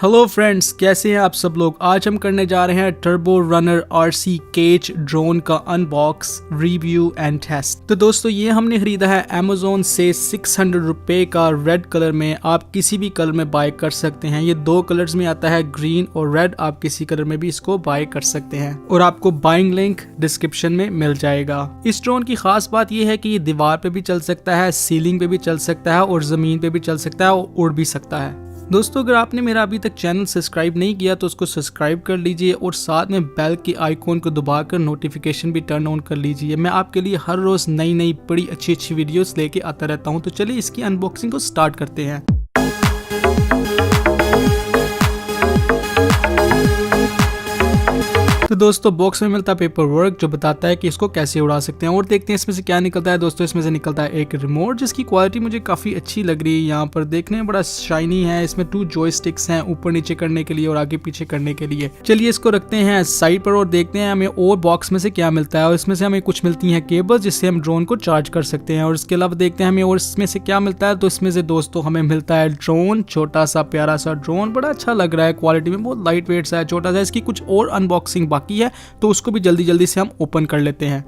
Hello friends, कैसे हैं आप सब लोग। आज हम करने जा रहे हैं turbo runner RC cage drone का अनबॉक्स, रिव्यू एंड टेस्ट। तो दोस्तों ये हमने खरीदा है अमेजोन से 600 रुपए का रेड कलर में। आप किसी भी कलर में बाय कर सकते हैं। ये दो कलर्स में आता है, ग्रीन और रेड। आप किसी कलर में भी इसको बाय कर सकते हैं और आपको बाइंग लिंक डिस्क्रिप्शन में मिल जाएगा। इस ड्रोन की खास बात यह है कि ये दीवार पे भी चल सकता है, सीलिंग पे भी चल सकता है और जमीन पे भी चल सकता है और उड़ भी सकता है। दोस्तों अगर आपने मेरा अभी तक चैनल सब्सक्राइब नहीं किया तो उसको सब्सक्राइब कर लीजिए और साथ में बेल की आइकॉन को दबाकर नोटिफिकेशन भी टर्न ऑन कर लीजिए। मैं आपके लिए हर रोज नई बड़ी अच्छी वीडियोस लेके आता रहता हूं। तो चलिए इसकी अनबॉक्सिंग को स्टार्ट करते हैं। तो दोस्तों बॉक्स में मिलता है पेपर वर्क जो बताता है कि इसको कैसे उड़ा सकते हैं और देखते हैं इसमें से क्या निकलता है। दोस्तों इसमें से निकलता है एक रिमोट जिसकी क्वालिटी मुझे काफ़ी अच्छी लग रही है। यहाँ पर देखने में बड़ा शाइनी है। इसमें 2 जॉयस्टिक्स हैं, ऊपर नीचे करने के लिए और आगे पीछे करने के लिए। चलिए इसको रखते हैं साइड पर और देखते हैं हमें और बॉक्स में से क्या मिलता है। और इसमें से हमें कुछ मिलती हैं केबल जिससे हम ड्रोन को चार्ज कर सकते हैं। और इसके अलावा देखते हैं हमें और इसमें से क्या मिलता है। तो इसमें से दोस्तों हमें मिलता है ड्रोन, छोटा सा प्यारा सा ड्रोन, बड़ा अच्छा लग रहा है। क्वालिटी में बहुत लाइट वेट सा है, छोटा सा। इसकी कुछ और अनबॉक्सिंग बाकी है तो उसको भी जल्दी से हम ओपन कर लेते हैं।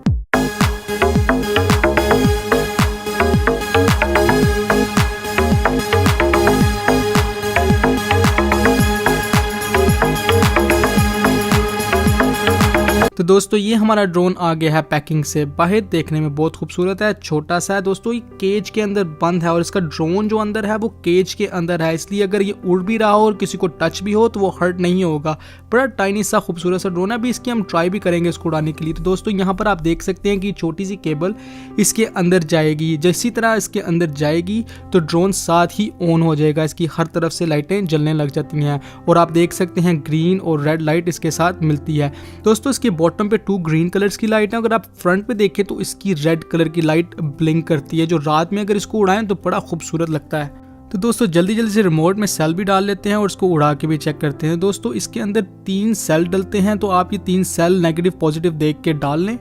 तो दोस्तों ये हमारा ड्रोन आ गया है पैकिंग से बाहर। देखने में बहुत खूबसूरत है, छोटा सा है। दोस्तों ये केज के अंदर बंद है और इसका ड्रोन जो अंदर है वो केज के अंदर है, इसलिए अगर ये उड़ भी रहा हो और किसी को टच भी हो तो वो हर्ट नहीं होगा। बड़ा टाइनी सा खूबसूरत सा ड्रोन है। अभी इसकी हम ट्राई भी करेंगे इसको उड़ाने के लिए। तो दोस्तों यहाँ पर आप देख सकते हैं कि छोटी सी केबल इसके अंदर जाएगी। जैसी तरह इसके अंदर जाएगी तो ड्रोन साथ ही ऑन हो जाएगा। इसकी हर तरफ से लाइटें जलने लग जाती हैं और आप देख सकते हैं ग्रीन और रेड लाइट इसके साथ मिलती है। दोस्तों इसके बॉटम पे 2 ग्रीन कलर्स की लाइट है। अगर आप फ्रंट पे देखें तो इसकी रेड कलर की लाइट ब्लिंक करती है, जो रात में अगर इसको उड़ाएं तो बड़ा खूबसूरत लगता है। तो दोस्तों जल्दी से रिमोट में सेल भी डाल लेते हैं और इसको उड़ा के भी चेक करते हैं। दोस्तों इसके अंदर 3 सेल डलते हैं, तो आप ये 3 सेल नेगेटिव पॉजिटिव देख के डाल लें।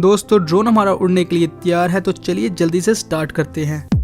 दोस्तों ड्रोन हमारा उड़ने के लिए तैयार है, तो चलिए जल्दी से स्टार्ट करते हैं।